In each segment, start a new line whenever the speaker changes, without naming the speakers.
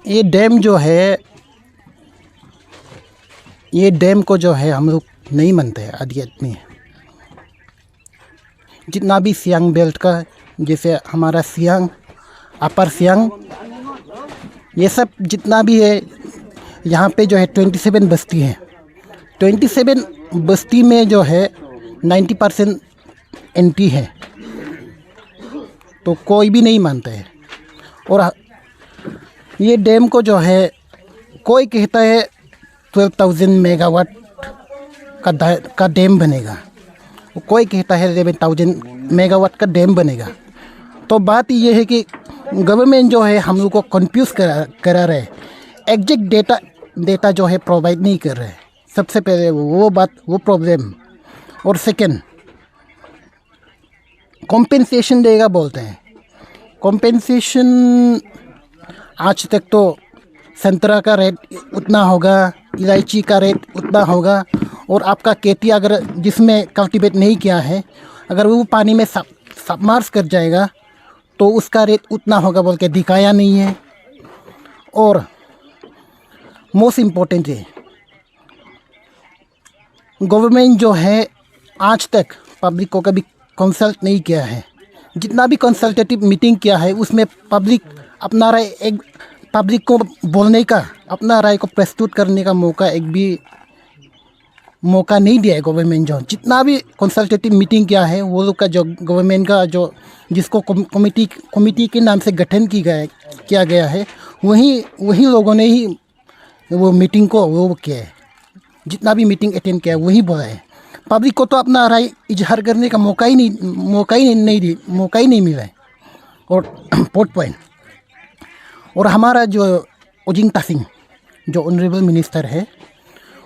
ये डैम जो है, ये डैम को जो है हम लोग नहीं मानते हैं आदि आदमी। जितना भी सियांग बेल्ट का, जैसे हमारा सियांग, अपर सियांग, ये सब जितना भी है, यहाँ पे जो है 27 बस्ती है। 27 बस्ती में जो है 90% एंटी है, तो कोई भी नहीं मानता है। और ये डैम को जो है, कोई कहता है 12,000 मेगावाट का डैम बनेगा, कोई कहता है 11,000 मेगावाट का डैम बनेगा। तो बात ये है कि गवर्नमेंट जो है हम लोग को कंफ्यूज करा रहे, एग्जैक्ट डेटा जो है प्रोवाइड नहीं कर रहे। सबसे पहले वो बात, वो प्रॉब्लम। और सेकंड, कॉम्पेंसेशन देगा बोलते हैं। कॉम्पेंसेशन आज तक तो संतरा का रेट उतना होगा, इलायची का रेट उतना होगा, और आपका खेती अगर जिसमें कल्टीवेट नहीं किया है, अगर वो पानी में सबमर्ज कर जाएगा तो उसका रेट उतना होगा बोल के दिखाया नहीं है। और मोस्ट इम्पोर्टेंट है, गवर्नमेंट जो है आज तक पब्लिक को कभी कंसल्ट नहीं किया है। जितना भी कंसल्टेटिव मीटिंग किया है उसमें पब्लिक अपना राय, एक पब्लिक को बोलने का, अपना राय को प्रस्तुत करने का एक भी मौका नहीं दिया है गवर्नमेंट। जो जितना भी कंसल्टेटिव मीटिंग किया है, वो लोग का जो गवर्नमेंट का जो जिसको कमिटी के नाम से गठन किया गया है, वही लोगों ने ही वो मीटिंग को वो किया है। जितना भी मीटिंग अटेंड किया है वही बोला है। पब्लिक को तो अपना राय इजहार करने का मौका ही नहीं मिला है। और फोर्थ पॉइंट, और हमारा जो ओजिंग तासिंग जो ऑनरेबल मिनिस्टर है,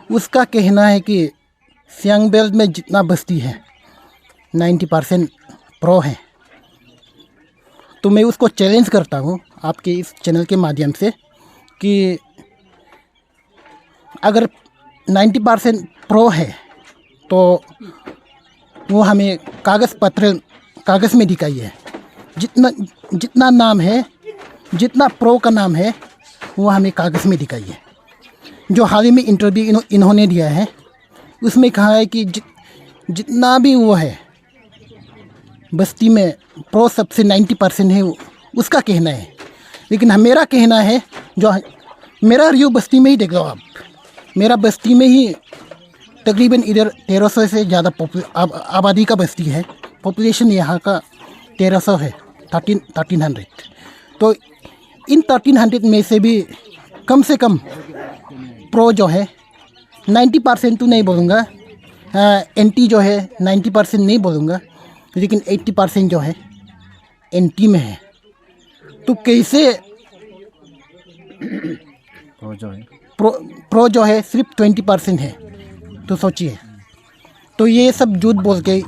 उसका कहना है कि सियांग बेल्ट में जितना बस्ती है 90% प्रो है। तो मैं उसको चैलेंज करता हूँ आपके इस चैनल के माध्यम से कि अगर 90% प्रो है तो वो हमें कागज़ में दिखाइए। जितना नाम है, जितना प्रो का नाम है, वो हमें कागज़ में दिखाइए। जो हाल ही में इंटरव्यू इन्होंने दिया है उसमें कहा है कि जितना भी वो है बस्ती में प्रो सबसे 90% है, उसका कहना है। लेकिन मेरा कहना है, जो मेरा रिव्यू बस्ती में ही देख लो आप, मेरा बस्ती में ही तकरीबन इधर 1300 से ज़्यादा आबादी का बस्ती है। पॉपुलेशन यहाँ का 1300 है, 1300। तो इन 1300 में से भी कम से कम प्रो जो है 90% तो नहीं बोलूँगा, एंटी जो है 90% नहीं बोलूँगा, लेकिन 80% जो है एंटी में है। तो कैसे प्रो जो है सिर्फ 20% है, तो सोचिए। तो ये सब झूठ बोल के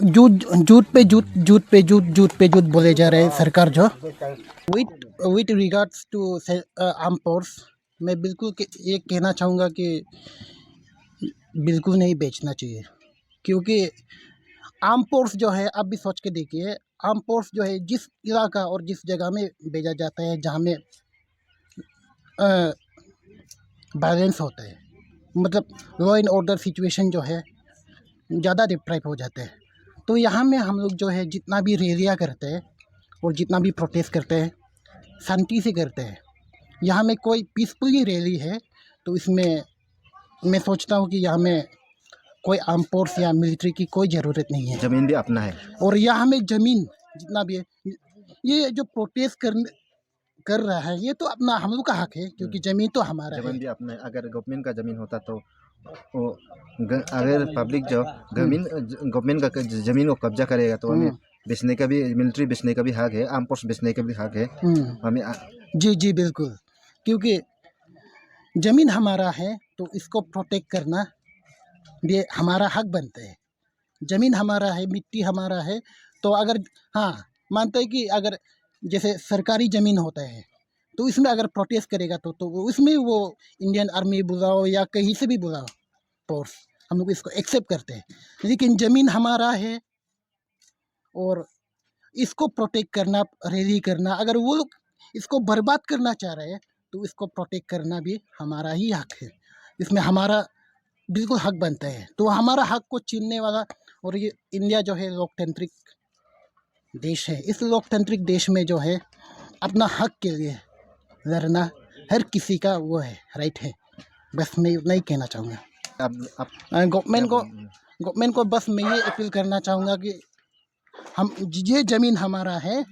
झूठ पे झूठ बोले जा रहे हैं सरकार जो। With regards to arm force, मैं बिल्कुल ये कहना चाहूँगा कि बिल्कुल नहीं बेचना चाहिए। क्योंकि आर्म फोर्स जो है, आप भी सोच के देखिए, आर्म फोर्स जो है जिस इलाका और जिस जगह में भेजा जाता है जहाँ में वायलेंस होता है, मतलब लॉ एंड ऑर्डर सिचुएशन जो है ज़्यादा डिप्राइव हो जाते हैं। तो यहाँ में हम लोग जो है जितना भी रैलियाँ करते हैं और जितना भी प्रोटेस्ट करते हैं, शांति से करते हैं। यहाँ में कोई पीसफुली रैली है तो इसमें मैं सोचता हूँ कि यहाँ में कोई आर्म फोर्स या मिलिट्री की कोई ज़रूरत नहीं है।
ज़मीन भी अपना है, और
यहाँ में ज़मीन जितना भी है, ये जो प्रोटेस्ट कर रहा है ये तो अपना हम लोग का हक है, क्योंकि ज़मीन तो हमारा है।
ज़मीन भी अपना है। अगर गवर्नमेंट का ज़मीन होता तो अगर पब्लिक जो गवर्नमेंट का ज़मीन को कब्जा करेगा तो हमें बेचने का भी, मिलिट्री बेचने का भी हक है, आर्म फोर्स बेचने का भी हक है हमें।
जी बिल्कुल, क्योंकि ज़मीन हमारा है तो इसको प्रोटेक्ट करना भी हमारा हक बनता है। ज़मीन हमारा है, मिट्टी हमारा है। तो अगर मानते हैं कि अगर जैसे सरकारी ज़मीन होता है तो इसमें अगर प्रोटेस्ट करेगा तो उसमें वो इंडियन आर्मी बुलाओ या कहीं से भी बुलाओ फोर्स, हम लोग इसको एक्सेप्ट करते हैं। लेकिन ज़मीन हमारा है और इसको प्रोटेक्ट करना, रैली करना, अगर वो लोग इसको बर्बाद करना चाह रहे हैं तो इसको प्रोटेक्ट करना भी हमारा ही हक है। इसमें हमारा बिल्कुल हक बनता है। तो हमारा हक को छीनने वाला, और ये इंडिया जो है लोकतांत्रिक देश है, इस लोकतांत्रिक देश में जो है अपना हक के लिए लड़ना हर किसी का वो है, राइट है। बस मैं उतना ही कहना चाहूँगा।
आप
गवर्नमेंट को बस मैं ये अपील करना चाहूँगा कि हम, ये ज़मीन हमारा है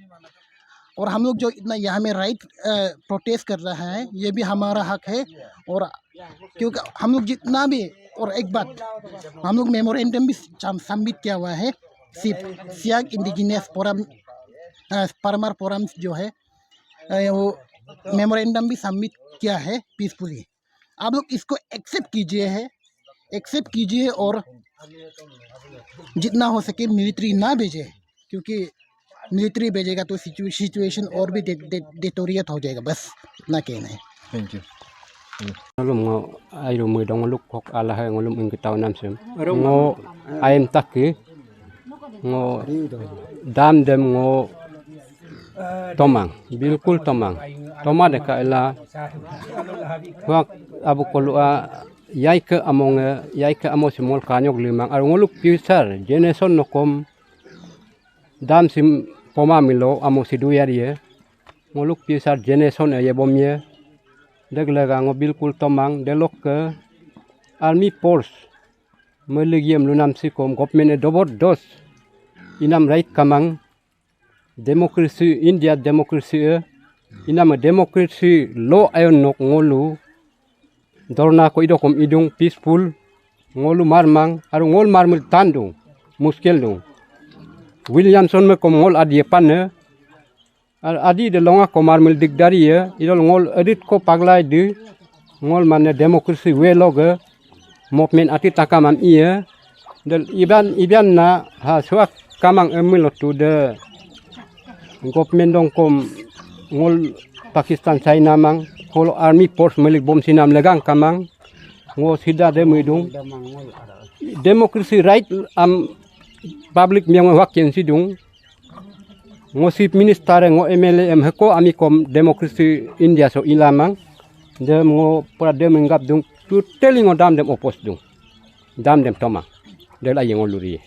और हम लोग जो इतना यहाँ में राइट प्रोटेस्ट कर रहा है ये भी हमारा हक है। और क्योंकि हम लोग जितना भी, और एक बात, हम लोग मेमोरेंडम भी सबमिट किया हुआ है, सिर्फ Siyag indigenous forum Parmar forum जो है वो मेमोरेंडम भी सबमिट किया है पीसफुली। आप लोग इसको एक्सेप्ट कीजिए और जितना हो सके मिलिट्री ना भेजे, क्योंकि मिलिट्री भेजेगा तो सिचुएशन और भी डिटोरिएट हो जाएगा। बस इतना कहना है।
Thank you.
Ngalum ngo airu mui dong luk kok ala hai ngalum ing kitau nam sem ngo aim takki ngo dam dem ngo tomang bilkul tomang toma de ka ela wak abu kolua yai ke amo simol kanyok limang ar ngoluk future generation nokom dam sim poma milo amo siduyariye ngoluk future generation ye bomye deglega ngo bilkul tomang delok ke army force meligiem lunam sikom government dobot dos inam right kamang democracy India democracy inam democracy law ayon nok ngolu dorna ko idokom idung peaceful ngolu marmang aru ngol marmul tandung muskel dung Williamson me kom ngol adie panne adi de longa ko marmul digdari ye idol ngol edit ko paglai de ngol mane democracy we loge movement ati takamam iye del iban na ha suak kamang emil tu de government dong kom ngol Pakistan China mang kolo army force milik bom sinam legang kamang ngo sida de midung democracy right public miang wak yen sidung ngo chief minister ngo MLA em heko ami kom democracy India so ilamang dem ngo pra dem ngap dung totally ngo dam dem opos dung dam dem toma del ay ngo luri